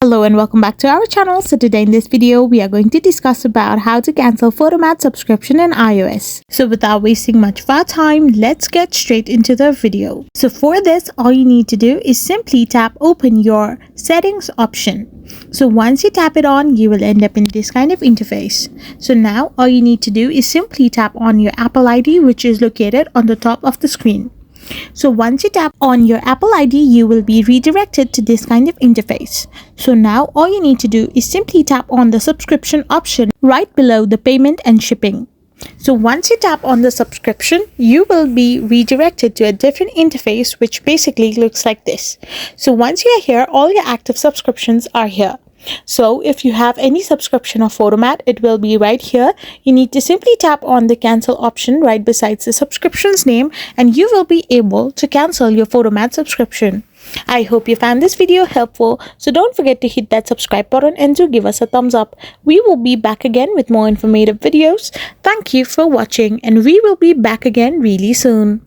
Hello and welcome back to our channel. So today in this video we are going to discuss about how to cancel Photomath subscription in iOS. So without wasting much of our time, let's get straight into the video. So for this, all you need to do is simply tap open your settings option. So once you tap it on, you will end up in this kind of interface. So now all you need to do is simply tap on your Apple ID, which is located on the top of the screen. So once you tap on your Apple ID, you will be redirected to this kind of interface. So now all you need to do is simply tap on the subscription option right below the payment and shipping. So once you tap on the subscription, you will be redirected to a different interface, which basically looks like this. So once you are here, all your active subscriptions are here. So if you have any subscription of Photomath, it will be right here. You need to simply tap on the cancel option right besides the subscription's name, and you will be able to cancel your Photomath subscription. I hope you found this video helpful. So don't forget to hit that subscribe button and to give us a thumbs up. We will be back again with more informative videos. Thank you for watching, and we will be back again really soon.